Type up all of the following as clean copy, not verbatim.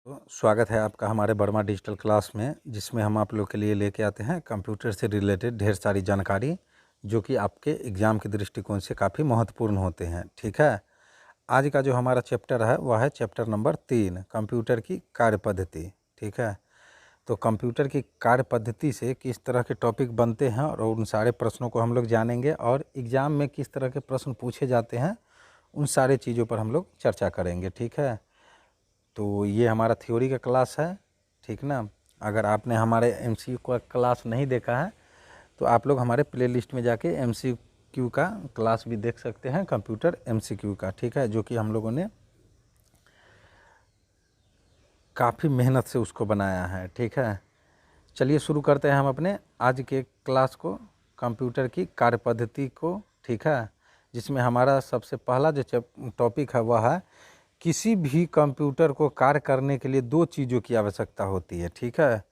तो स्वागत है आपका हमारे वर्मा डिजिटल क्लास में, जिसमें हम आप लोग के लिए लेके आते हैं कंप्यूटर से रिलेटेड ढेर सारी जानकारी जो कि आपके एग्ज़ाम के दृष्टिकोण से काफ़ी महत्वपूर्ण होते हैं। ठीक है, आज का जो हमारा चैप्टर है वह है चैप्टर नंबर 3, कंप्यूटर की कार्य पद्धति। ठीक है, तो कंप्यूटर की कार्य पद्धति से किस तरह के टॉपिक बनते हैं और उन सारे प्रश्नों को हम लोग जानेंगे, और एग्ज़ाम में किस तरह के प्रश्न पूछे जाते हैं उन सारे चीज़ों पर हम लोग चर्चा करेंगे। ठीक है, तो ये हमारा थ्योरी का क्लास है। ठीक ना, अगर आपने हमारे एमसीक्यू का क्लास नहीं देखा है तो आप लोग हमारे प्लेलिस्ट में जाके एमसीक्यू का क्लास भी देख सकते हैं, कंप्यूटर एमसीक्यू का। ठीक है, जो कि हम लोगों ने काफ़ी मेहनत से उसको बनाया है। ठीक है, चलिए शुरू करते हैं हम अपने आज के क्लास को, कंप्यूटर की कार्य पद्धति को। ठीक है, जिसमें हमारा सबसे पहला जो टॉपिक है वह है किसी भी कंप्यूटर को कार्य करने के लिए दो चीज़ों की आवश्यकता होती है। ठीक है,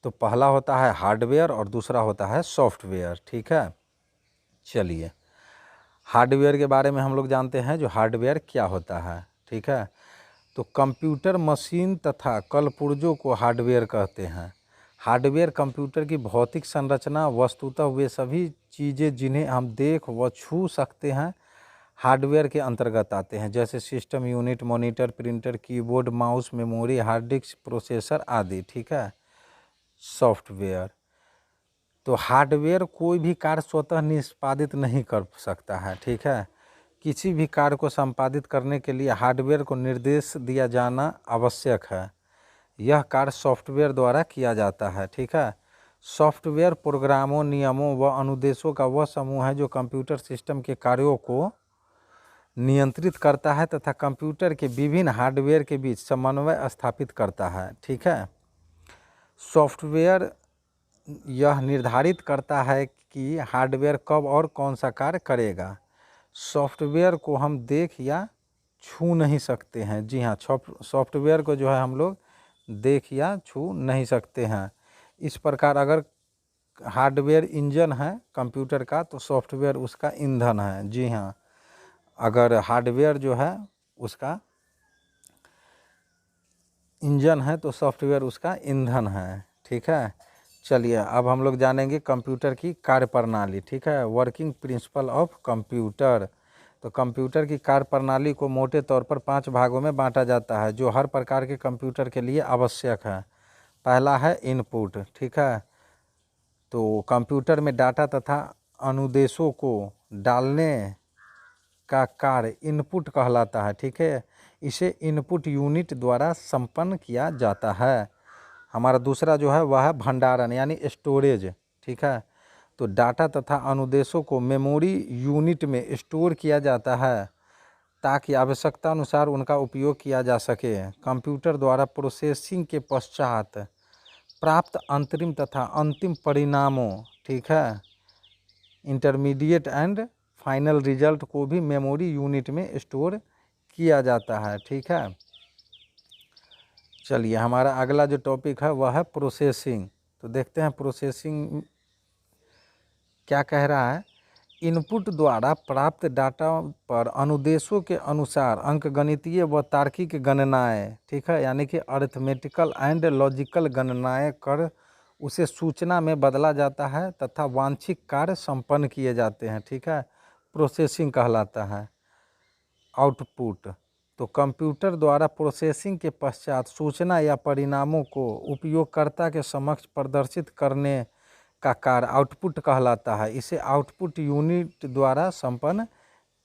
तो पहला होता है हार्डवेयर और दूसरा होता है सॉफ्टवेयर। ठीक है, चलिए हार्डवेयर के बारे में हम लोग जानते हैं, जो हार्डवेयर क्या होता है। ठीक है, तो कंप्यूटर मशीन तथा कलपुर्जों को हार्डवेयर कहते हैं। हार्डवेयर कंप्यूटर की भौतिक संरचना, वस्तुतः वे सभी चीज़ें जिन्हें हम देख व छू सकते हैं हार्डवेयर के अंतर्गत आते हैं, जैसे system unit, monitor, printer, keyboard, mouse, memory, hard disk, processor आदि। ठीक है, सॉफ्टवेयर, तो हार्डवेयर कोई भी कार्य स्वतः निष्पादित नहीं कर सकता है। ठीक है, किसी भी कार्य को संपादित करने के लिए हार्डवेयर को निर्देश दिया जाना आवश्यक है। यह कार्य सॉफ्टवेयर द्वारा किया जाता है। ठीक है, सॉफ्टवेयर प्रोग्रामों, नियमों व अनुदेशों का वह समूह है जो कंप्यूटर सिस्टम के कार्यों को नियंत्रित करता है तथा कंप्यूटर के विभिन्न हार्डवेयर के बीच समन्वय स्थापित करता है। ठीक है, सॉफ्टवेयर यह निर्धारित करता है कि हार्डवेयर कब और कौन सा कार्य करेगा। सॉफ्टवेयर को हम देख या छू नहीं सकते हैं। जी हाँ, सॉफ्टवेयर को जो है हम लोग देख या छू नहीं सकते हैं। इस प्रकार अगर हार्डवेयर इंजन है कंप्यूटर का तो सॉफ्टवेयर उसका ईंधन है। जी हाँ, अगर हार्डवेयर जो है उसका इंजन है तो सॉफ्टवेयर उसका ईंधन है। ठीक है, चलिए अब हम लोग जानेंगे कंप्यूटर की कार्यप्रणाली। ठीक है, वर्किंग प्रिंसिपल ऑफ कंप्यूटर। तो कंप्यूटर की कार्यप्रणाली को मोटे तौर पर 5 भागों में बांटा जाता है, जो हर प्रकार के कंप्यूटर के लिए आवश्यक है। पहला है इनपुट। ठीक है, तो कंप्यूटर में डाटा तथा अनुदेशों को डालने का कार्य इनपुट कहलाता है। ठीक है, इसे इनपुट यूनिट द्वारा संपन्न किया जाता है। हमारा दूसरा जो है वह है भंडारण यानी स्टोरेज। ठीक है, तो डाटा तथा अनुदेशों को मेमोरी यूनिट में स्टोर किया जाता है ताकि आवश्यकता अनुसार उनका उपयोग किया जा सके। कंप्यूटर द्वारा प्रोसेसिंग के पश्चात प्राप्त अंतरिम तथा अंतिम परिणामों, ठीक है, इंटरमीडिएट एंड फाइनल रिजल्ट को भी मेमोरी यूनिट में स्टोर किया जाता है। ठीक है, चलिए हमारा अगला जो टॉपिक है वह है प्रोसेसिंग। तो देखते हैं प्रोसेसिंग क्या कह रहा है। इनपुट द्वारा प्राप्त डाटा पर अनुदेशों के अनुसार अंकगणितीय व तार्किक गणनाएं, ठीक है, यानी कि अरिथमेटिकल एंड लॉजिकल गणनाएं कर उसे सूचना में बदला जाता है तथा वांछित कार्य संपन्न किए जाते हैं। ठीक है, प्रोसेसिंग कहलाता है। आउटपुट, तो कंप्यूटर द्वारा प्रोसेसिंग के पश्चात सूचना या परिणामों को उपयोगकर्ता के समक्ष प्रदर्शित करने का कार्य आउटपुट कहलाता है। इसे आउटपुट यूनिट द्वारा संपन्न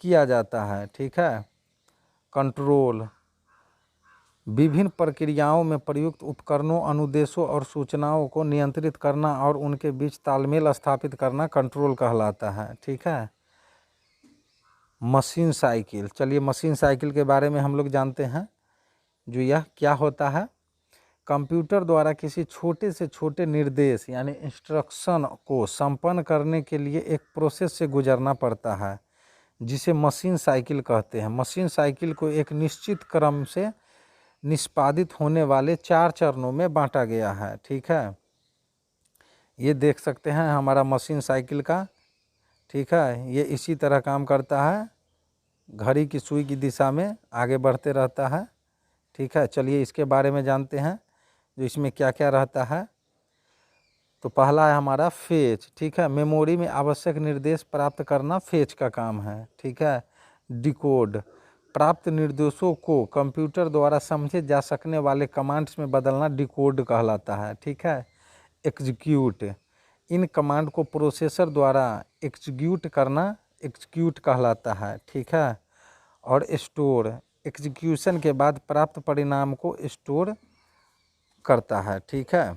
किया जाता है। ठीक है, कंट्रोल, विभिन्न प्रक्रियाओं में प्रयुक्त उपकरणों, अनुदेशों और सूचनाओं को नियंत्रित करना और उनके बीच तालमेल स्थापित करना कंट्रोल कहलाता है। ठीक है, मशीन साइकिल, चलिए मशीन साइकिल के बारे में हम लोग जानते हैं। जो यह क्या होता है, कंप्यूटर द्वारा किसी छोटे से छोटे निर्देश यानी इंस्ट्रक्शन को संपन्न करने के लिए एक प्रोसेस से गुजरना पड़ता है, जिसे मशीन साइकिल कहते हैं। मशीन साइकिल को एक निश्चित क्रम से निष्पादित होने वाले 4 चरणों में बांटा गया है। ठीक है, ये देख सकते हैं हमारा मशीन साइकिल का। ठीक है, ये इसी तरह काम करता है, घड़ी की सुई की दिशा में आगे बढ़ते रहता है। ठीक है। चलिए इसके बारे में जानते हैं, जो इसमें क्या क्या रहता है। तो पहला है हमारा फेच, ठीक है। मेमोरी में आवश्यक निर्देश प्राप्त करना फेच का काम है, ठीक है। डिकोड, प्राप्त निर्देशों को कंप्यूटर द्वारा समझे जा सकने वाले कमांड्स में बदलना डिकोड कहलाता है, ठीक है। एग्जीक्यूट, इन कमांड को प्रोसेसर द्वारा एग्जीक्यूट करना एग्जीक्यूट कहलाता है, ठीक है। और स्टोर, एग्जीक्यूशन के बाद प्राप्त परिणाम को स्टोर करता है, ठीक है।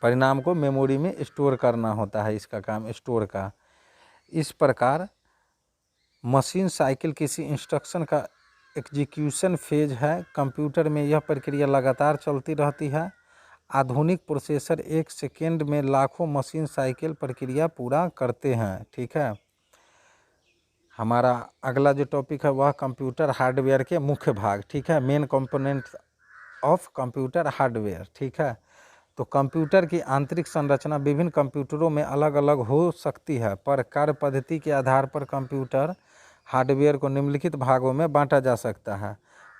परिणाम को मेमोरी में स्टोर करना होता है, इसका काम स्टोर का। इस प्रकार मशीन साइकिल किसी इंस्ट्रक्शन का एग्जीक्यूशन फेज है। कंप्यूटर में यह प्रक्रिया लगातार चलती रहती है। आधुनिक प्रोसेसर एक सेकेंड में लाखों मशीन साइकिल प्रक्रिया पूरा करते हैं, ठीक है। हमारा अगला जो टॉपिक है वह कंप्यूटर हार्डवेयर के मुख्य भाग, ठीक है। Main component of computer hardware, ठीक है। तो कंप्यूटर की आंतरिक संरचना विभिन्न कंप्यूटरों में अलग अलग हो सकती है, पर कार्य पद्धति के आधार पर कंप्यूटर हार्डवेयर को निम्नलिखित भागों में बांटा जा सकता है।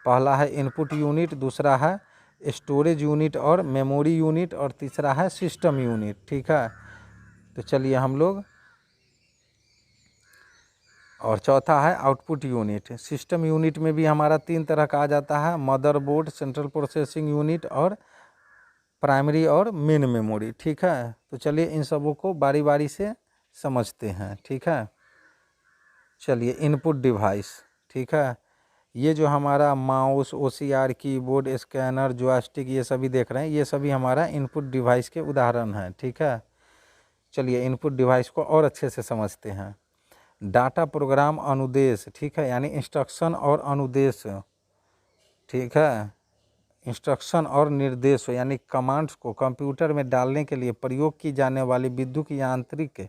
पहला है इनपुट यूनिट, दूसरा है स्टोरेज यूनिट और मेमोरी यूनिट, और तीसरा है सिस्टम यूनिट, ठीक है। तो चलिए हम लोग, और चौथा है आउटपुट यूनिट। सिस्टम यूनिट में भी हमारा 3 तरह का आ जाता है, मदरबोर्ड, सेंट्रल प्रोसेसिंग यूनिट और प्राइमरी और मेन मेमोरी, ठीक है। तो चलिए इन सबों को बारी बारी से समझते हैं, ठीक है। चलिए इनपुट डिवाइस, ठीक है। ये जो हमारा mouse, OCR, keyboard, scanner, joystick, ये सभी देख रहे हैं, ये सभी हमारा इनपुट डिवाइस के उदाहरण हैं, ठीक है। चलिए इनपुट डिवाइस को और अच्छे से समझते हैं। डाटा, प्रोग्राम, अनुदेश, ठीक है, यानी इंस्ट्रक्शन और अनुदेश, ठीक है। इंस्ट्रक्शन और निर्देश यानी कमांड्स को कंप्यूटर में डालने के लिए प्रयोग की जाने वाली विद्युत यांत्रिक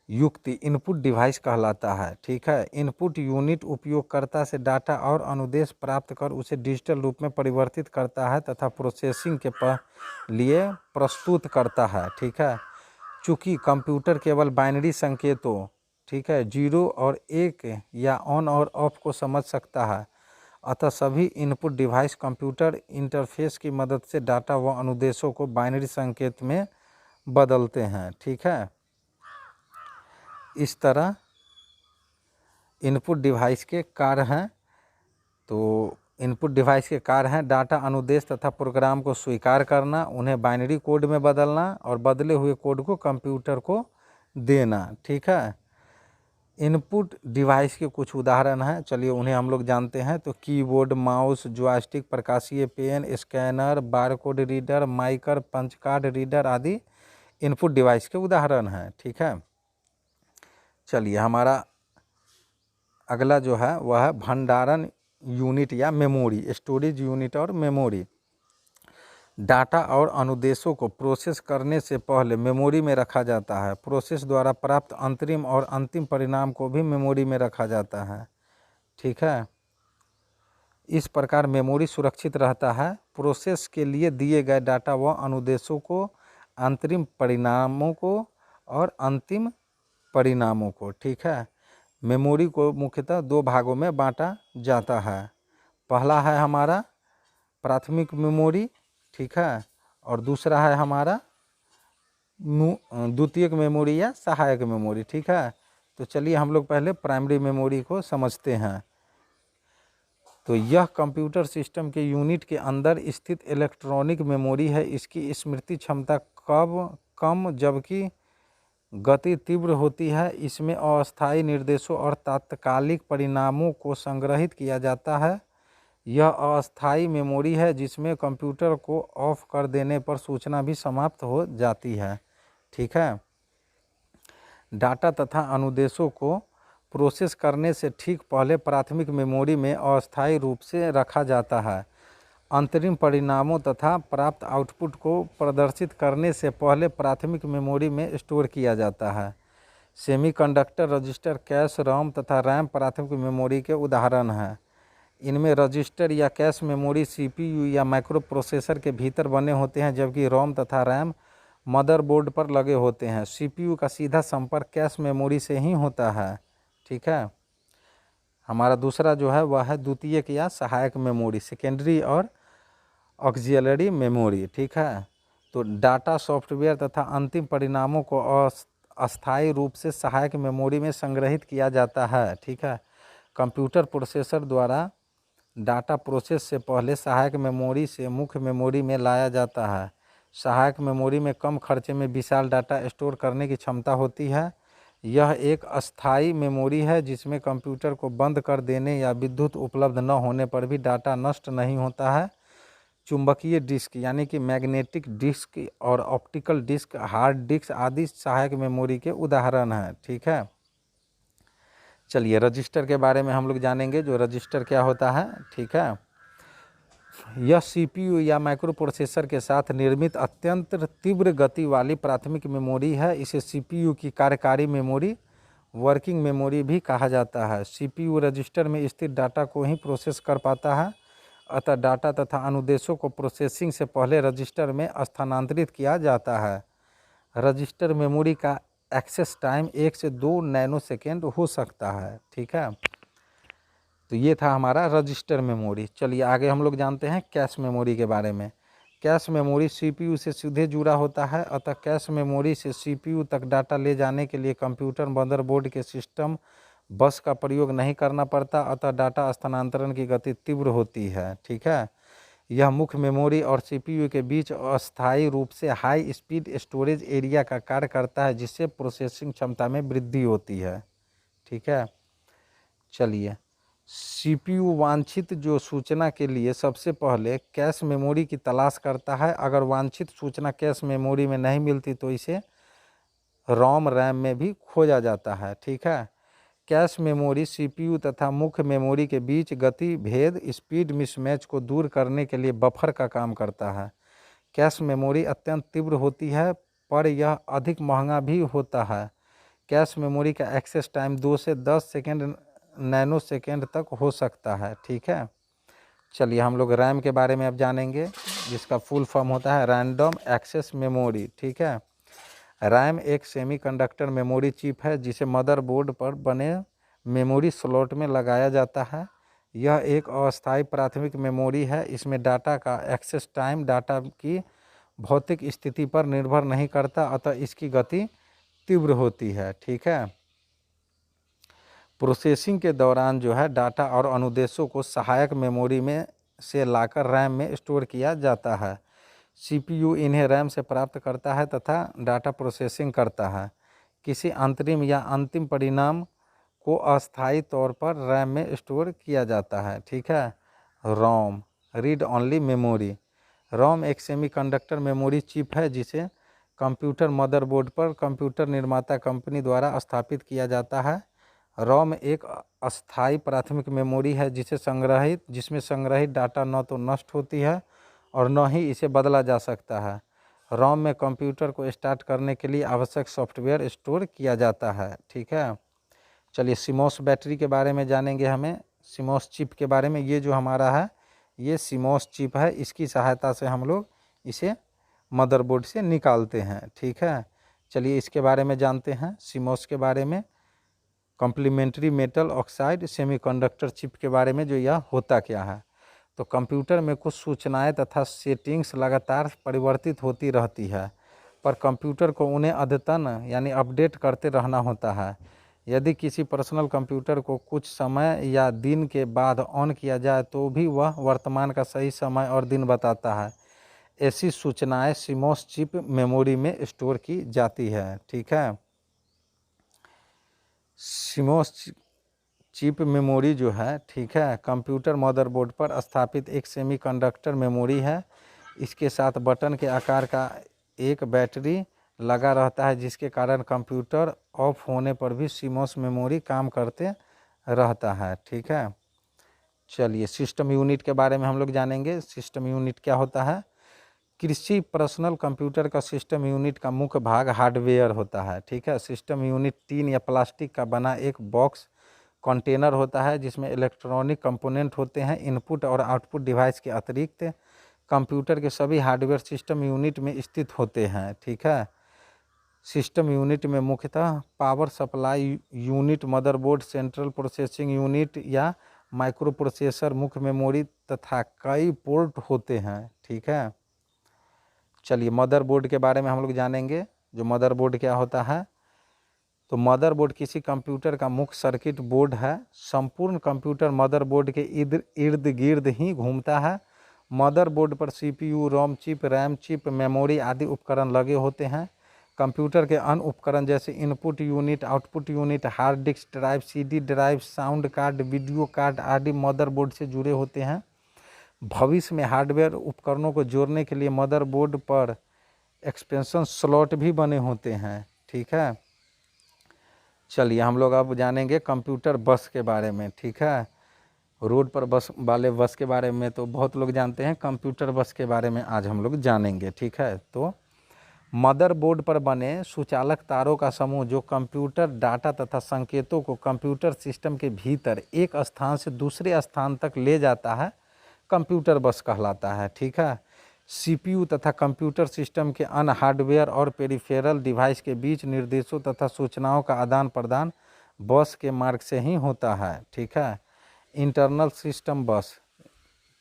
युक्ति इनपुट डिवाइस कहलाता है, ठीक है। इनपुट यूनिट उपयोगकर्ता से डाटा और अनुदेश प्राप्त कर उसे डिजिटल रूप में परिवर्तित करता है तथा प्रोसेसिंग के लिए प्रस्तुत करता है, ठीक है। चूँकि कंप्यूटर केवल बाइनरी संकेतों, ठीक है, 0 और 1 या ऑन और ऑफ को समझ सकता है, अतः सभी इनपुट डिवाइस कंप्यूटर इंटरफेस की मदद से डाटा व अनुदेशों को बाइनरी संकेत में बदलते हैं, ठीक है। इस तरह इनपुट डिवाइस के कार्य हैं। तो इनपुट डिवाइस के कार्य हैं डाटा, अनुदेश तथा प्रोग्राम को स्वीकार करना, उन्हें बाइनरी कोड में बदलना और बदले हुए कोड को कंप्यूटर को देना, ठीक है। इनपुट डिवाइस के कुछ उदाहरण हैं, चलिए उन्हें हम लोग जानते हैं। तो कीबोर्ड, माउस, जॉयस्टिक, प्रकाशीय pen, scanner, barcode reader, MICR, punch card reader आदि इनपुट डिवाइस के उदाहरण हैं, ठीक है। चलिए हमारा अगला जो है वह है भंडारण यूनिट या मेमोरी, स्टोरेज यूनिट और मेमोरी। डाटा और अनुदेशों को प्रोसेस करने से पहले मेमोरी में रखा जाता है। प्रोसेस द्वारा प्राप्त अंतरिम और अंतिम परिणाम को भी मेमोरी में रखा जाता है, ठीक है। इस प्रकार मेमोरी सुरक्षित रहता है। प्रोसेस के लिए दिए गए डाटा व अनुदेशों को, अंतरिम परिणामों को और अंतिम परिणामों को, ठीक है। मेमोरी को मुख्यतः 2 भागों में बांटा जाता है। पहला है हमारा प्राथमिक मेमोरी, ठीक है, और दूसरा है हमारा द्वितीयक मेमोरी या सहायक मेमोरी, ठीक है। तो चलिए हम लोग पहले प्राइमरी मेमोरी को समझते हैं। तो यह कंप्यूटर सिस्टम के यूनिट के अंदर स्थित इलेक्ट्रॉनिक मेमोरी है। इसकी स्मृति क्षमता कम जबकि गति तीव्र होती है। इसमें अस्थायी निर्देशों और तात्कालिक परिणामों को संग्रहित किया जाता है। यह अस्थायी मेमोरी है जिसमें कंप्यूटर को ऑफ कर देने पर सूचना भी समाप्त हो जाती है, ठीक है। डाटा तथा अनुदेशों को प्रोसेस करने से ठीक पहले प्राथमिक मेमोरी में अस्थायी रूप से रखा जाता है। अंतरिम परिणामों तथा प्राप्त आउटपुट को प्रदर्शित करने से पहले प्राथमिक मेमोरी में स्टोर किया जाता है। सेमीकंडक्टर, रजिस्टर, कैश, रोम तथा रैम प्राथमिक मेमोरी के उदाहरण हैं। इनमें रजिस्टर या कैश मेमोरी CPU या माइक्रो प्रोसेसर के भीतर बने होते हैं, जबकि रोम तथा रैम मदरबोर्ड पर लगे होते हैं। CPU का सीधा संपर्क कैश मेमोरी से ही होता है, ठीक है। हमारा दूसरा जो है वह है द्वितीयक या सहायक मेमोरी, सेकेंडरी और ऑक्सिलरी मेमोरी, ठीक है। तो डाटा, सॉफ्टवेयर तथा अंतिम परिणामों को अस्थायी रूप से सहायक मेमोरी में संग्रहित किया जाता है, ठीक है। कंप्यूटर प्रोसेसर द्वारा डाटा प्रोसेस से पहले सहायक मेमोरी से मुख्य मेमोरी में लाया जाता है। सहायक मेमोरी में कम खर्चे में विशाल डाटा स्टोर करने की क्षमता होती है। यह एक अस्थायी मेमोरी है जिसमें कंप्यूटर को बंद कर देने या विद्युत उपलब्ध न होने पर भी डाटा नष्ट नहीं होता है। चुंबकीय डिस्क यानी कि मैग्नेटिक डिस्क और ऑप्टिकल डिस्क, हार्ड डिस्क आदि सहायक मेमोरी के उदाहरण हैं, ठीक है। चलिए रजिस्टर के बारे में हम लोग जानेंगे, जो रजिस्टर क्या होता है, ठीक है। यह सीपीयू या माइक्रो प्रोसेसर के साथ निर्मित अत्यंत तीव्र गति वाली प्राथमिक मेमोरी है। इसे सीपीयू की कार्यकारी मेमोरी, वर्किंग मेमोरी भी कहा जाता है। सीपीयू रजिस्टर में स्थित डाटा को ही प्रोसेस कर पाता है, अतः डाटा तथा अनुदेशों को प्रोसेसिंग से पहले रजिस्टर में स्थानांतरित किया जाता है। रजिस्टर मेमोरी का एक्सेस टाइम 1 से 2 नैनोसेकेंड हो सकता है, ठीक है। तो ये था हमारा रजिस्टर मेमोरी। चलिए आगे हम लोग जानते हैं कैश मेमोरी के बारे में। कैश मेमोरी सीपीयू से सीधे जुड़ा होता है, अतः कैश मेमोरी से सीपीयू तक डाटा ले जाने के लिए कंप्यूटर मदरबोर्ड के सिस्टम बस का प्रयोग नहीं करना पड़ता, अतः डाटा स्थानांतरण की गति तीव्र होती है, ठीक है। यह मुख्य मेमोरी और सीपीयू के बीच अस्थायी रूप से हाई स्पीड स्टोरेज एरिया का कार्य करता है, जिससे प्रोसेसिंग क्षमता में वृद्धि होती है, ठीक है। चलिए सीपीयू वांछित जो सूचना के लिए सबसे पहले कैश मेमोरी की तलाश करता है। अगर वांछित सूचना कैश मेमोरी में नहीं मिलती तो इसे रोम रैम में भी खोजा जाता है, ठीक है। कैश मेमोरी सीपीयू तथा मुख्य मेमोरी के बीच गति भेद, स्पीड मिसमैच को दूर करने के लिए बफर का काम करता है। कैश मेमोरी अत्यंत तीव्र होती है पर यह अधिक महंगा भी होता है। कैश मेमोरी का एक्सेस टाइम 2 से 10 सेकेंड नैनो सेकेंड तक हो सकता है, ठीक है। चलिए हम लोग रैम के बारे में अब जानेंगे, जिसका फुल फॉर्म होता है रैंडम एक्सेस मेमोरी, ठीक है। रैम एक सेमीकंडक्टर मेमोरी चिप है जिसे मदरबोर्ड पर बने मेमोरी स्लॉट में लगाया जाता है। यह एक अस्थायी प्राथमिक मेमोरी है। इसमें डाटा का एक्सेस टाइम डाटा की भौतिक स्थिति पर निर्भर नहीं करता, अतः इसकी गति तीव्र होती है, ठीक है। प्रोसेसिंग के दौरान जो है डाटा और अनुदेशों को सहायक मेमोरी में से लाकर रैम में स्टोर किया जाता है। सीपीयू इन्हें रैम से प्राप्त करता है तथा डाटा प्रोसेसिंग करता है। किसी अंतरिम या अंतिम परिणाम को अस्थायी तौर पर रैम में स्टोर किया जाता है, ठीक है। रोम रीड ओनली मेमोरी। रोम एक सेमीकंडक्टर मेमोरी चिप है जिसे कंप्यूटर मदरबोर्ड पर कंप्यूटर निर्माता कंपनी द्वारा स्थापित किया जाता है। रोम एक अस्थायी प्राथमिक मेमोरी है जिसमें संग्रहित डाटा न तो नष्ट होती है और न ही इसे बदला जा सकता है। रोम में कंप्यूटर को स्टार्ट करने के लिए आवश्यक सॉफ्टवेयर स्टोर किया जाता है, ठीक है। चलिए सीमॉस बैटरी के बारे में जानेंगे हमें, सीमॉस चिप के बारे में। ये जो हमारा है ये सीमॉस चिप है, इसकी सहायता से हम लोग इसे मदरबोर्ड से निकालते हैं, ठीक है। चलिए इसके बारे में जानते हैं सीमॉस के बारे में। Complementary metal oxide semiconductor chip के बारे में, जो यह होता क्या है। तो कंप्यूटर में कुछ सूचनाएं तथा सेटिंग्स लगातार परिवर्तित होती रहती है, पर कंप्यूटर को उन्हें अद्यतन यानी अपडेट करते रहना होता है। यदि किसी पर्सनल कंप्यूटर को कुछ समय या दिन के बाद ऑन किया जाए तो भी वह वर्तमान का सही समय और दिन बताता है। ऐसी सूचनाएं सीमॉस चिप मेमोरी में स्टोर की जाती है, ठीक है। सीमॉस चिप मेमोरी जो है, ठीक है, कंप्यूटर मदरबोर्ड पर स्थापित एक सेमीकंडक्टर मेमोरी है। इसके साथ बटन के आकार का एक बैटरी लगा रहता है, जिसके कारण कंप्यूटर ऑफ होने पर भी सीमॉस मेमोरी काम करते रहता है, ठीक है। चलिए सिस्टम यूनिट के बारे में हम लोग जानेंगे। सिस्टम यूनिट क्या होता है। किसी पर्सनल कंप्यूटर का सिस्टम यूनिट का मुख्य भाग हार्डवेयर होता है, ठीक है। सिस्टम यूनिट टीन या प्लास्टिक का बना एक बॉक्स कंटेनर होता है जिसमें इलेक्ट्रॉनिक कंपोनेंट होते हैं। इनपुट और आउटपुट डिवाइस के अतिरिक्त कंप्यूटर के सभी हार्डवेयर सिस्टम यूनिट में स्थित होते हैं, ठीक है। सिस्टम यूनिट में मुख्यतः power supply unit, motherboard, central processing unit या माइक्रो प्रोसेसर, मुख्य मेमोरी तथा कई पोर्ट होते हैं। ठीक है, चलिए मदरबोर्ड के बारे में हम लोग जानेंगे। जो मदरबोर्ड क्या होता है, तो मदरबोर्ड किसी कंप्यूटर का मुख्य सर्किट बोर्ड है। संपूर्ण कंप्यूटर मदरबोर्ड के इर्द गिर्द ही घूमता है। मदरबोर्ड पर CPU, ROM chip, RAM chip, memory आदि उपकरण लगे होते हैं। कंप्यूटर के अन्य उपकरण जैसे input unit, output unit, hard disk drive, CD drive, sound card, video card आदि मदरबोर्ड से जुड़े होते हैं। भविष्य में हार्डवेयर उपकरणों को जोड़ने के लिए मदरबोर्ड पर एक्सपेंशन स्लॉट भी बने होते हैं। ठीक है, चलिए हम लोग अब जानेंगे कंप्यूटर बस के बारे में। ठीक है, रोड पर बस वाले बस के बारे में तो बहुत लोग जानते हैं, कंप्यूटर बस के बारे में आज हम लोग जानेंगे। ठीक है, तो मदरबोर्ड पर बने सुचालक तारों का समूह जो कंप्यूटर डाटा तथा संकेतों को कंप्यूटर सिस्टम के भीतर एक स्थान से दूसरे स्थान तक ले जाता है, कंप्यूटर बस कहलाता है। ठीक है, सीपीयू तथा कंप्यूटर सिस्टम के अन्य हार्डवेयर और पेरिफेरल डिवाइस के बीच निर्देशों तथा सूचनाओं का आदान प्रदान बस के मार्ग से ही होता है। ठीक है, इंटरनल सिस्टम बस।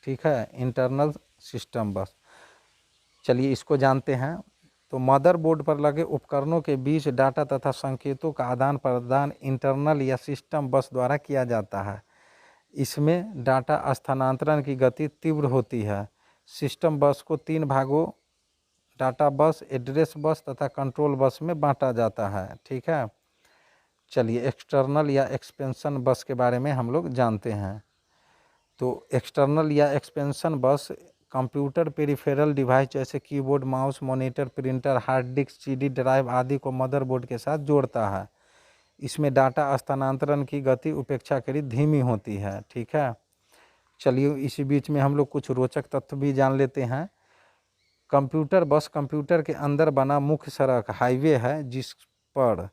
ठीक है, इंटरनल सिस्टम बस, चलिए इसको जानते हैं। तो मदरबोर्ड पर लगे उपकरणों के बीच डाटा तथा संकेतों का आदान प्रदान इंटरनल या सिस्टम बस द्वारा किया जाता है। इसमें डाटा स्थानांतरण की गति तीव्र होती है। सिस्टम बस को 3 भागों डाटा बस, एड्रेस बस तथा कंट्रोल बस में बांटा जाता है। ठीक है, चलिए एक्सटर्नल या एक्सपेंशन बस के बारे में हम लोग जानते हैं। तो एक्सटर्नल या एक्सपेंशन बस कंप्यूटर पेरिफेरल डिवाइस जैसे keyboard, mouse, monitor, printer, hard disk, CD drive आदि को मदरबोर्ड के साथ जोड़ता है। इसमें डाटा स्थानांतरण की गति अपेक्षाकृत धीमी होती है। ठीक है, चलिए इसी बीच में हम लोग कुछ रोचक तथ्य भी जान लेते हैं। कंप्यूटर बस कंप्यूटर के अंदर बना मुख्य सड़क हाईवे है जिस पर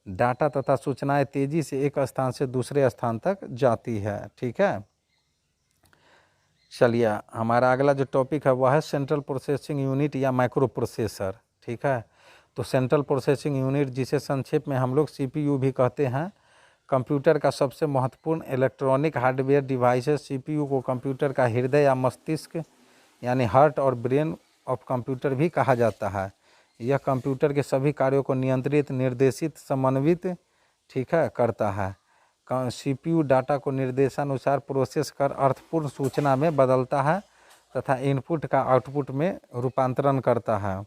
डाटा तथा सूचनाएं तेजी से एक स्थान से दूसरे स्थान तक जाती है। ठीक है, चलिए हमारा अगला जो टॉपिक है वह है सेंट्रल प्रोसेसिंग यूनिट या माइक्रो प्रोसेसर। ठीक है, तो सेंट्रल प्रोसेसिंग यूनिट जिसे संक्षेप में हम लोग सीपीयू भी कहते हैं, कंप्यूटर का सबसे महत्वपूर्ण इलेक्ट्रॉनिक हार्डवेयर डिवाइस है। सीपीयू को कंप्यूटर का हृदय या मस्तिष्क यानी हार्ट और ब्रेन ऑफ कंप्यूटर भी कहा जाता है। यह कंप्यूटर के सभी कार्यों को नियंत्रित, निर्देशित, समन्वित ठीक है करता है। सीपीयू डाटा को निर्देशानुसार प्रोसेस कर अर्थपूर्ण सूचना में बदलता है तथा इनपुट का आउटपुट में रूपांतरण करता है।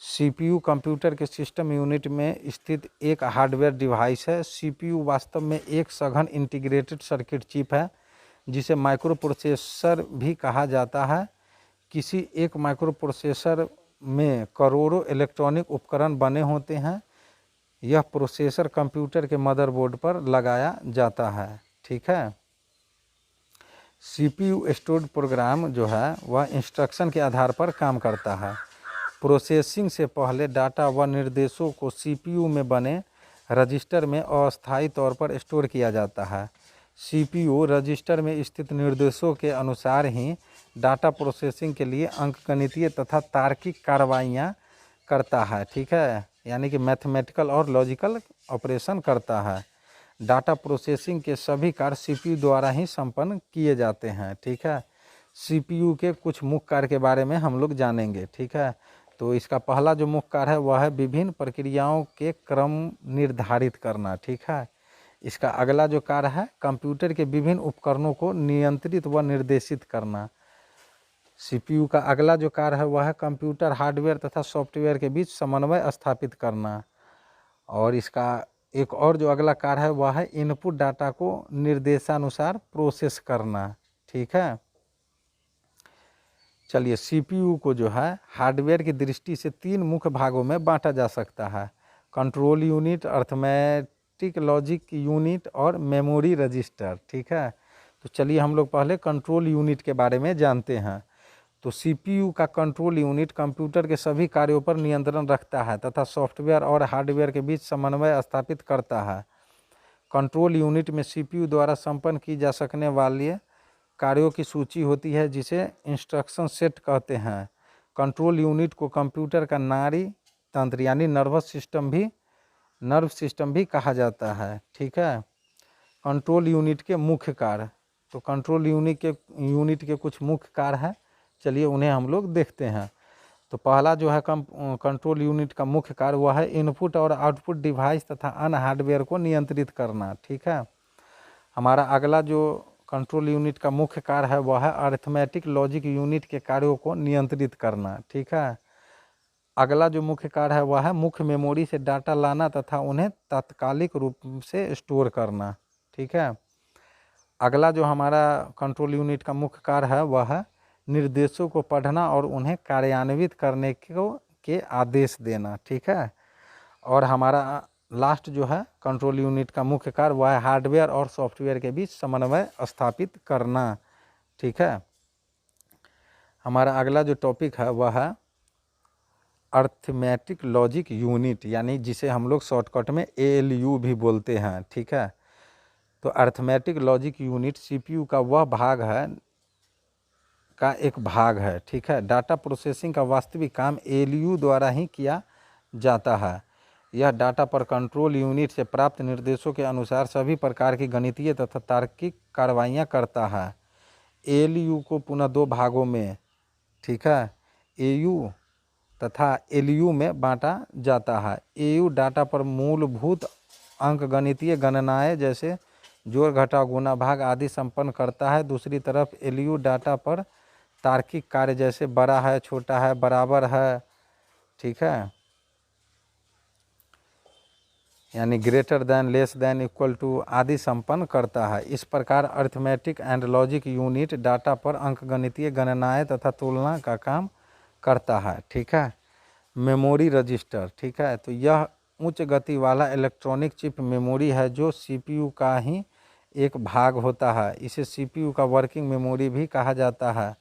सीपीयू कंप्यूटर के सिस्टम यूनिट में स्थित एक हार्डवेयर डिवाइस है। सीपीयू वास्तव में एक सघन इंटीग्रेटेड सर्किट चिप है जिसे माइक्रो प्रोसेसर भी कहा जाता है। किसी एक माइक्रो प्रोसेसर में करोड़ों इलेक्ट्रॉनिक उपकरण बने होते हैं। यह प्रोसेसर कंप्यूटर के मदरबोर्ड पर लगाया जाता है। ठीक है, सीपीयू स्टोर्ड प्रोग्राम जो है वह इंस्ट्रक्शन के आधार पर काम करता है। प्रोसेसिंग से पहले डाटा व निर्देशों को सीपीयू में बने रजिस्टर में अस्थायी तौर पर स्टोर किया जाता है। सीपीयू रजिस्टर में स्थित निर्देशों के अनुसार ही डाटा प्रोसेसिंग के लिए अंकगणितीय तथा तार्किक कार्रवाइयाँ करता है। ठीक है, यानी कि मैथमेटिकल और लॉजिकल ऑपरेशन करता है। डाटा प्रोसेसिंग के सभी कार्य सीपीयू द्वारा ही संपन्न किए जाते हैं। ठीक है, सीपीयू के कुछ मुख्य कार्य के बारे में हम लोग जानेंगे। ठीक है, तो इसका पहला जो मुख्य कार्य है वह है विभिन्न प्रक्रियाओं के क्रम निर्धारित करना। ठीक है, इसका अगला जो कार्य है कंप्यूटर के विभिन्न उपकरणों को नियंत्रित व निर्देशित करना। सीपीयू का अगला जो कार्य है वह है कंप्यूटर हार्डवेयर तथा सॉफ्टवेयर के बीच समन्वय स्थापित करना। और इसका एक और जो अगला कार्य है वह है इनपुट डाटा को निर्देशानुसार प्रोसेस करना। ठीक है, चलिए सीपीयू को जो है हार्डवेयर की दृष्टि से 3 मुख्य भागों में बांटा जा सकता है। Control unit, arithmetic logic unit और मेमोरी रजिस्टर। ठीक है, तो चलिए हम लोग पहले कंट्रोल यूनिट के बारे में जानते हैं। तो सीपीयू का कंट्रोल यूनिट कंप्यूटर के सभी कार्यों पर नियंत्रण रखता है तथा सॉफ्टवेयर और हार्डवेयर के बीच समन्वय स्थापित करता है। कंट्रोल यूनिट में सीपीयू द्वारा संपन्न की जा सकने वाली कार्यों की सूची होती है जिसे इंस्ट्रक्शन सेट कहते हैं। कंट्रोल यूनिट को कंप्यूटर का नाड़ी तंत्र यानी नर्व सिस्टम भी कहा जाता है, ठीक है। कंट्रोल यूनिट के मुख्य कार्य, तो कंट्रोल यूनिट के कुछ मुख्य कार्य हैं, चलिए उन्हें हम लोग देखते हैं। तो पहला जो है कंट्रोल यूनिट का मुख्य कार्य वह है इनपुट और आउटपुट डिवाइस तथा अन्य हार्डवेयर को नियंत्रित करना, ठीक है। हमारा अगला जो कंट्रोल यूनिट का मुख्य कार्य है वह है अरिथमेटिक लॉजिक यूनिट के कार्यों को नियंत्रित करना, ठीक है। अगला जो मुख्य कार्य है वह है मुख्य मेमोरी से डाटा लाना तथा उन्हें तात्कालिक रूप से स्टोर करना, ठीक है। अगला जो हमारा कंट्रोल यूनिट का मुख्य कार्य है वह है निर्देशों को पढ़ना और उन्हें कार्यान्वित करने के आदेश देना, ठीक है। और हमारा लास्ट जो है कंट्रोल यूनिट का मुख्य कार्य वह है हार्डवेयर और सॉफ्टवेयर के बीच समन्वय स्थापित करना, ठीक है। हमारा अगला जो टॉपिक है वह है अरिथमेटिक लॉजिक यूनिट, यानी जिसे हम लोग शॉर्टकट में ALU भी बोलते हैं, ठीक है। तो अरिथमेटिक लॉजिक यूनिट CPU का वह भाग है एक भाग है, ठीक है। डाटा प्रोसेसिंग का वास्तविक काम ALU द्वारा ही किया जाता है। यह डाटा पर कंट्रोल यूनिट से प्राप्त निर्देशों के अनुसार सभी प्रकार की गणितीय तथा तार्किक कार्रवाइयाँ करता है। ALU को पुनः दो भागों में, ठीक है, AU तथा LU में बांटा जाता है। AU डाटा पर मूलभूत अंकगणितीय गणनाएं जैसे जोड़ घटाव गुणा भाग आदि संपन्न करता है। दूसरी तरफ LU डाटा पर तार्किक कार्य जैसे बड़ा है, छोटा है, बराबर है, ठीक है, यानी greater than, less than, equal to आदि संपन्न करता है। इस प्रकार arithmetic and logic unit data पर अंकगणितीय गणनाएं तथा तुलना का काम करता है, ठीक है। मेमोरी रजिस्टर, ठीक है, तो यह उच्च गति वाला इलेक्ट्रॉनिक चिप मेमोरी है जो CPU का ही एक भाग होता है। इसे CPU का वर्किंग मेमोरी भी कहा जाता है।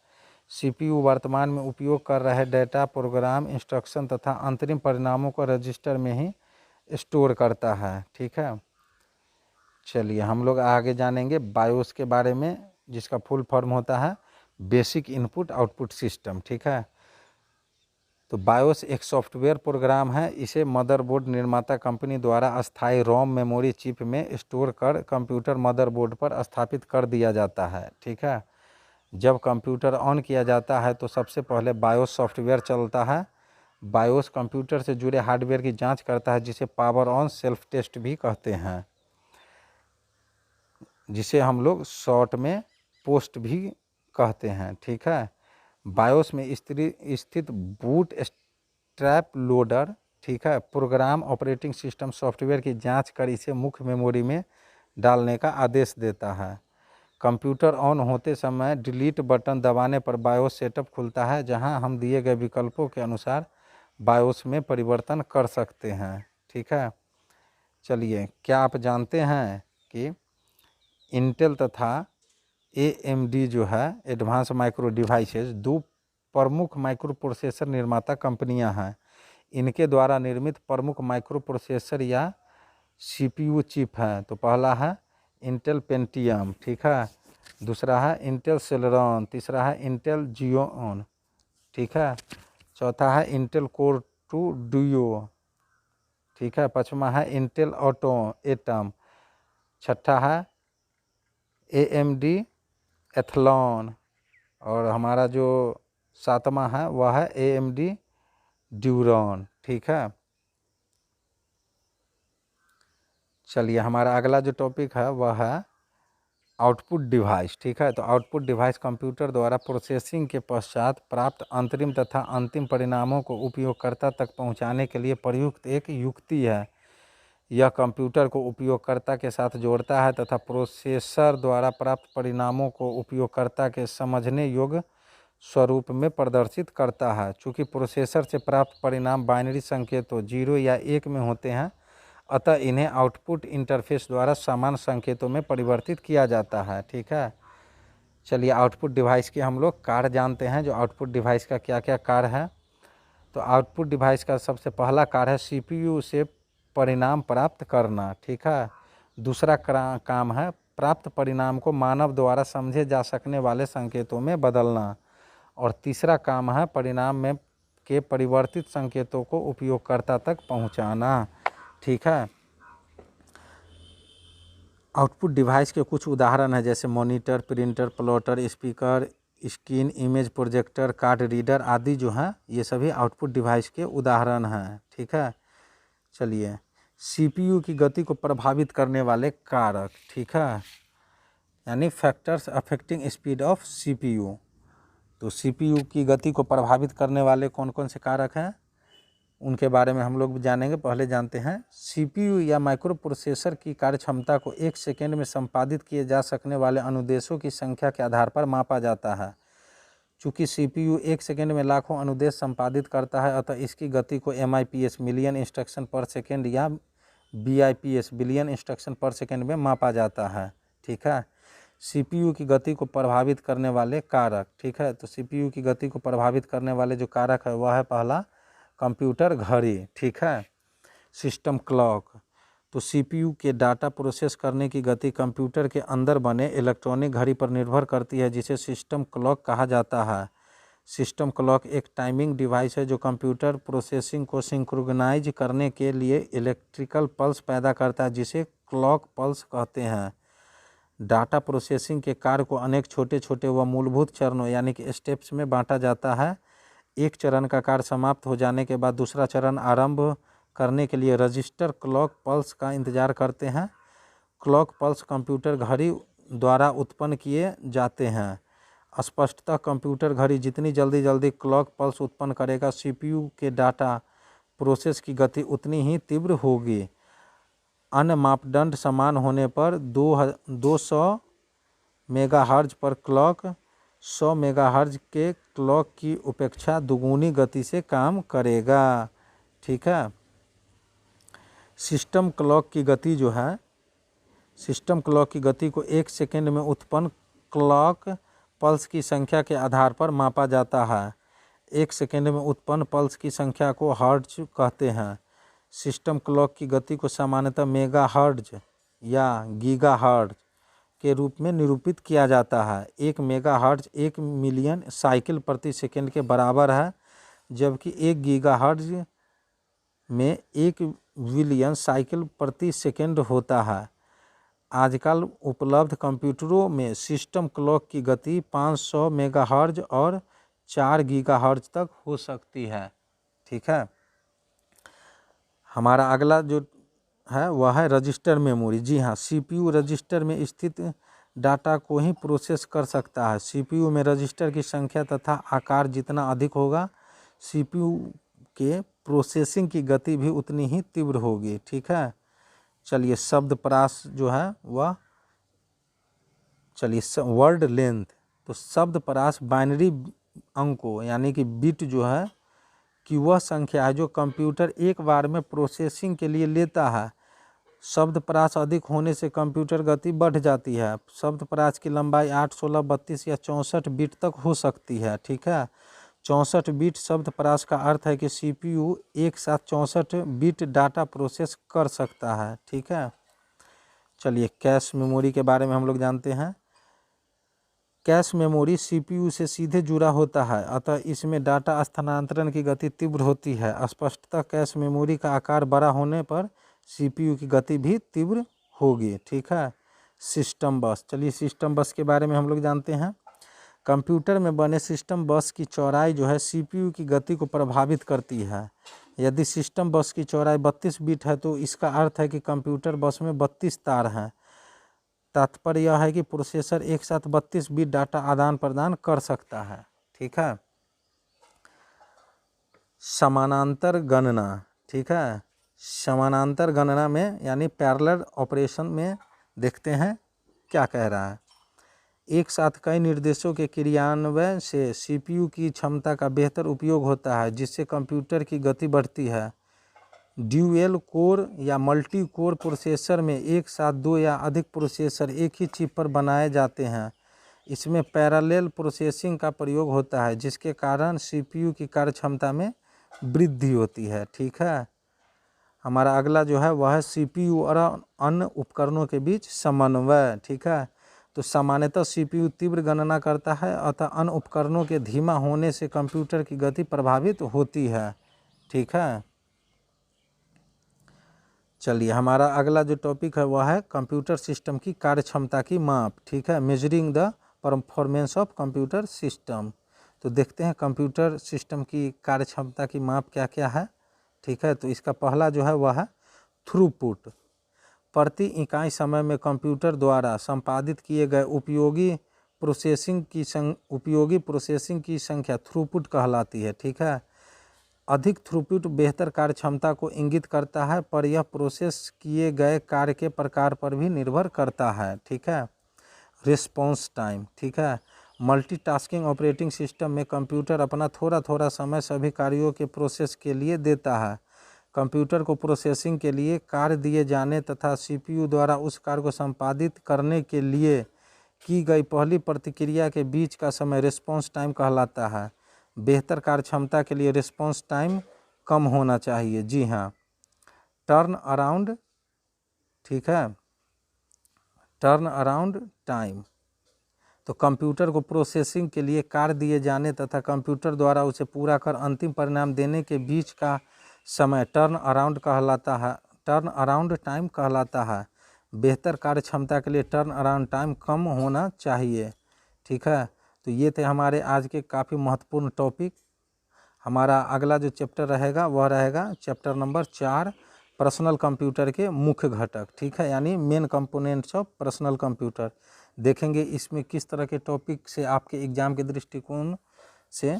CPU वर्तमान में उपयोग कर रहे डेटा, प्रोग्राम, इंस्ट्रक्शन तथा अंतरिम परिणामों को रजिस्टर में ही स्टोर करता है, ठीक है। चलिए हम लोग आगे जानेंगे बायोस के बारे में, जिसका फुल फॉर्म होता है बेसिक इनपुट आउटपुट सिस्टम, ठीक है। तो बायोस एक सॉफ्टवेयर प्रोग्राम है। इसे मदरबोर्ड निर्माता कंपनी द्वारा अस्थायी रोम मेमोरी चिप में स्टोर कर कंप्यूटर मदरबोर्ड पर स्थापित कर दिया जाता है, ठीक है। जब कंप्यूटर ऑन किया जाता है तो सबसे पहले बायोस सॉफ्टवेयर चलता है। बायोस कंप्यूटर से जुड़े हार्डवेयर की जांच करता है, जिसे पावर ऑन सेल्फ टेस्ट भी कहते हैं, जिसे हम लोग शॉर्ट में पोस्ट भी कहते हैं, ठीक है। बायोस में स्थित बूट स्ट्रैप लोडर, ठीक है, प्रोग्राम ऑपरेटिंग सिस्टम सॉफ्टवेयर की जांच कर इसे मुख्य मेमोरी में डालने का आदेश देता है। कंप्यूटर ऑन होते समय डिलीट बटन दबाने पर बायोस सेटअप खुलता है, जहां हम दिए गए विकल्पों के अनुसार बायोस में परिवर्तन कर सकते हैं, ठीक है। चलिए, क्या आप जानते हैं कि इंटेल तथा AMD जो है एडवांस माइक्रो डिवाइसेस दो प्रमुख माइक्रो प्रोसेसर निर्माता कंपनियां हैं। इनके द्वारा निर्मित प्रमुख माइक्रो प्रोसेसर या CPU चिप हैं। तो पहला है इंटेल पेंटियम, ठीक है, दूसरा है इंटेल सेलेरॉन, तीसरा है इंटेल जियोन, ठीक है, चौथा है इंटेल कोर 2 डुयो, ठीक है, पांचवा है इंटेल एटम, छठा है AMD एथलॉन, और हमारा जो सातवां है वह है AMD ड्यूरॉन, ठीक है। चलिए हमारा अगला जो टॉपिक है वह है आउटपुट डिवाइस, ठीक है। तो आउटपुट डिवाइस कंप्यूटर द्वारा प्रोसेसिंग के पश्चात प्राप्त अंतरिम तथा अंतिम परिणामों को उपयोगकर्ता तक पहुंचाने के लिए प्रयुक्त एक युक्ति है। यह कंप्यूटर को उपयोगकर्ता के साथ जोड़ता है तथा प्रोसेसर द्वारा प्राप्त परिणामों को उपयोगकर्ता के समझने योग्य स्वरूप में प्रदर्शित करता है। चूँकि प्रोसेसर से प्राप्त परिणाम बाइनरी संकेतों 0 या 1 में होते हैं, अतः इन्हें आउटपुट इंटरफेस द्वारा समान संकेतों में परिवर्तित किया जाता है, ठीक है। चलिए आउटपुट डिवाइस के हम लोग कार्य जानते हैं, जो आउटपुट डिवाइस का क्या क्या कार्य है। तो आउटपुट डिवाइस का सबसे पहला कार्य है CPU से परिणाम प्राप्त करना, ठीक है। दूसरा काम है प्राप्त परिणाम को मानव द्वारा समझे जा सकने वाले संकेतों में बदलना, और तीसरा काम है परिणाम में के परिवर्तित संकेतों को उपयोगकर्ता तक पहुंचाना। ठीक है। आउटपुट डिवाइस के कुछ उदाहरण हैं, जैसे monitor, printer, plotter, speaker, screen, image projector, card reader आदि जो हैं ये सभी आउटपुट डिवाइस के उदाहरण हैं। ठीक है। चलिए, सीपीयू की गति को प्रभावित करने वाले कारक। ठीक है, यानी factors affecting speed of CPU. तो सीपीयू की गति को प्रभावित करने वाले कौन कौन से कारक हैं उनके बारे में हम लोग जानेंगे। पहले जानते हैं, सीपीयू या माइक्रो प्रोसेसर की कार्यक्षमता को 1 सेकेंड में संपादित किए जा सकने वाले अनुदेशों की संख्या के आधार पर मापा जाता है। चूँकि सीपीयू 1 सेकेंड में लाखों अनुदेश संपादित करता है, अतः इसकी गति को MIPS मिलियन इंस्ट्रक्शन पर सेकेंड या BIPS बिलियन इंस्ट्रक्शन पर सेकेंड में मापा जाता है। ठीक है। सीपीयू की गति को प्रभावित करने वाले कारक। ठीक है, तो सीपीयू की गति को प्रभावित करने वाले जो कारक है वह है पहला कंप्यूटर घड़ी। ठीक है। System clock. तो सीपीयू के डाटा प्रोसेस करने की गति कंप्यूटर के अंदर बने इलेक्ट्रॉनिक घड़ी पर निर्भर करती है, जिसे सिस्टम क्लॉक कहा जाता है। सिस्टम क्लॉक एक टाइमिंग डिवाइस है जो कंप्यूटर प्रोसेसिंग को सिंक्रोनाइज करने के लिए इलेक्ट्रिकल पल्स पैदा करता है, जिसे क्लॉक पल्स कहते हैं। डाटा प्रोसेसिंग के कार्य को अनेक छोटे छोटे व मूलभूत चरणों यानी कि स्टेप्स में बांटा जाता है। एक चरण का कार्य समाप्त हो जाने के बाद दूसरा चरण आरंभ करने के लिए रजिस्टर क्लॉक पल्स का इंतजार करते हैं। क्लॉक पल्स कंप्यूटर घड़ी द्वारा उत्पन्न किए जाते हैं। स्पष्टतः कंप्यूटर घड़ी जितनी जल्दी क्लॉक पल्स उत्पन्न करेगा, सीपीयू के डाटा प्रोसेस की गति उतनी ही तीव्र होगी। अन्य मापदंड समान होने पर 200 मेगाहर्ट्ज पर क्लॉक 100 मेगाहर्ट्ज के क्लॉक की उपेक्षा दुगुनी गति से काम करेगा। ठीक है। सिस्टम क्लॉक की गति जो है, सिस्टम क्लॉक की गति को 1 सेकेंड में उत्पन्न क्लॉक पल्स की संख्या के आधार पर मापा जाता है। 1 सेकेंड में उत्पन्न पल्स की संख्या को हर्ट्ज कहते हैं। सिस्टम क्लॉक की गति को सामान्यतः मेगाहर्ट्ज या गीगाहर्ट्ज के रूप में निरूपित किया जाता है। 1 मेगाहर्ट्ज 1 मिलियन साइकिल प्रति सेकंड के बराबर है, जबकि 1 गीगाहर्ट्ज में 1 बिलियन साइकिल प्रति सेकंड होता है। आजकल उपलब्ध कंप्यूटरों में सिस्टम क्लॉक की गति 500 मेगाहर्ट्ज और 4 गीगाहर्ट्ज तक हो सकती है। ठीक है। हमारा अगला जो है वह है रजिस्टर मेमोरी। जी हाँ, सीपीयू रजिस्टर में स्थित डाटा को ही प्रोसेस कर सकता है। सीपीयू में रजिस्टर की संख्या तथा आकार जितना अधिक होगा, सीपीयू के प्रोसेसिंग की गति भी उतनी ही तीव्र होगी। ठीक है। चलिए, शब्द परास जो है वह, चलिए वर्ड लेंथ। तो शब्द परास बाइनरी अंकों यानी कि बिट जो है कि वह संख्या है जो कंप्यूटर एक बार में प्रोसेसिंग के लिए लेता है। शब्द परास अधिक होने से कंप्यूटर गति बढ़ जाती है। शब्द परास की लंबाई 8, 16, 32 या 64 बिट तक हो सकती है। ठीक है। 64 बिट शब्द परास का अर्थ है कि सीपीयू एक साथ 64 बिट डाटा प्रोसेस कर सकता है। ठीक है। चलिए, कैश मेमोरी के बारे में हम लोग जानते हैं। कैश मेमोरी सीपीयू से सीधे जुड़ा होता है, अतः इसमें डाटा स्थानांतरण की गति तीव्र होती है। स्पष्टतः कैश मेमोरी का आकार बड़ा होने पर सीपीयू की गति भी तीव्र होगी। ठीक है। सिस्टम बस। चलिए, सिस्टम बस के बारे में हम लोग जानते हैं। कंप्यूटर में बने सिस्टम बस की चौड़ाई जो है सीपीयू की गति को प्रभावित करती है। यदि सिस्टम बस की चौड़ाई 32 बिट है तो इसका अर्थ है कि कंप्यूटर बस में 32 तार हैं। तात्पर्य यह है कि प्रोसेसर एक साथ 32 बिट डाटा आदान प्रदान कर सकता है। ठीक है। समानांतर गणना। ठीक है। समानांतर गणना में यानी पैरेलल ऑपरेशन में देखते हैं क्या कह रहा है। एक साथ कई निर्देशों के क्रियान्वयन से सीपीयू की क्षमता का बेहतर उपयोग होता है, जिससे कंप्यूटर की गति बढ़ती है। ड्यूअल कोर या मल्टी कोर प्रोसेसर में एक साथ 2 या अधिक प्रोसेसर एक ही चिप पर बनाए जाते हैं। इसमें पैरेलल प्रोसेसिंग का प्रयोग होता है, जिसके कारण सीपीयू की कार्यक्षमता में वृद्धि होती है। ठीक है। हमारा अगला जो है वह है सीपीयू और अन्य उपकरणों के बीच समन्वय। ठीक है। तो सामान्यतः CPU तीव्र गणना करता है, अतः अन्य उपकरणों के धीमा होने से कंप्यूटर की गति प्रभावित होती है। ठीक है, चलिए हमारा अगला जो टॉपिक है वह है कंप्यूटर सिस्टम की कार्यक्षमता की माप। ठीक है, measuring the performance of computer system. तो देखते हैं कंप्यूटर सिस्टम की कार्यक्षमता की माप क्या क्या है। ठीक है, तो इसका पहला जो है वह है थ्रूपुट। प्रति इकाई समय में कंप्यूटर द्वारा संपादित किए गए उपयोगी प्रोसेसिंग की संख्या थ्रूपुट कहलाती है। ठीक है, अधिक थ्रूपुट बेहतर कार्यक्षमता को इंगित करता है, पर यह प्रोसेस किए गए कार्य के प्रकार पर भी निर्भर करता है। ठीक है, रिस्पॉन्स टाइम। ठीक है, मल्टीटास्किंग ऑपरेटिंग सिस्टम में कंप्यूटर अपना थोड़ा थोड़ा समय सभी कार्यों के प्रोसेस के लिए देता है। कंप्यूटर को प्रोसेसिंग के लिए कार्य दिए जाने तथा CPU द्वारा उस कार्य को संपादित करने के लिए की गई पहली प्रतिक्रिया के बीच का समय रिस्पॉन्स टाइम कहलाता है। बेहतर कार्यक्षमता के लिए रिस्पॉन्स टाइम कम होना चाहिए। जी हाँ, टर्न अराउंड। ठीक है, टर्न अराउंड टाइम। तो कंप्यूटर को प्रोसेसिंग के लिए कार्य दिए जाने तथा कंप्यूटर द्वारा उसे पूरा कर अंतिम परिणाम देने के बीच का समय टर्न अराउंड कहलाता है, टर्न अराउंड टाइम कहलाता है। बेहतर कार्यक्षमता के लिए टर्न अराउंड टाइम कम होना चाहिए। ठीक है, तो ये थे हमारे आज के काफ़ी महत्वपूर्ण टॉपिक। हमारा अगला जो चैप्टर रहेगा वह रहेगा चैप्टर नंबर 4, पर्सनल कंप्यूटर के मुख्य घटक। ठीक है, यानी main components of personal computer. देखेंगे इसमें किस तरह के टॉपिक से आपके एग्ज़ाम के दृष्टिकोण से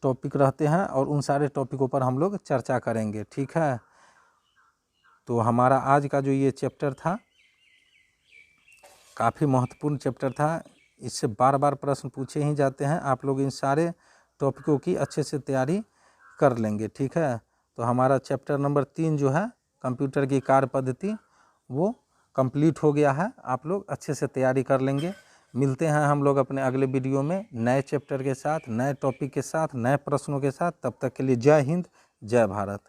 टॉपिक रहते हैं और उन सारे टॉपिकों पर हम लोग चर्चा करेंगे। ठीक है, तो हमारा आज का जो ये चैप्टर था काफ़ी महत्वपूर्ण चैप्टर था। इससे बार बार प्रश्न पूछे ही जाते हैं। आप लोग इन सारे टॉपिकों की अच्छे से तैयारी कर लेंगे। ठीक है, तो हमारा चैप्टर नंबर 3 जो है कंप्यूटर की कार्य पद्धति वो कंप्लीट हो गया है। आप लोग अच्छे से तैयारी कर लेंगे। मिलते हैं हम लोग अपने अगले वीडियो में नए चैप्टर के साथ, नए टॉपिक के साथ, नए प्रश्नों के साथ। तब तक के लिए जय हिंद, जय भारत।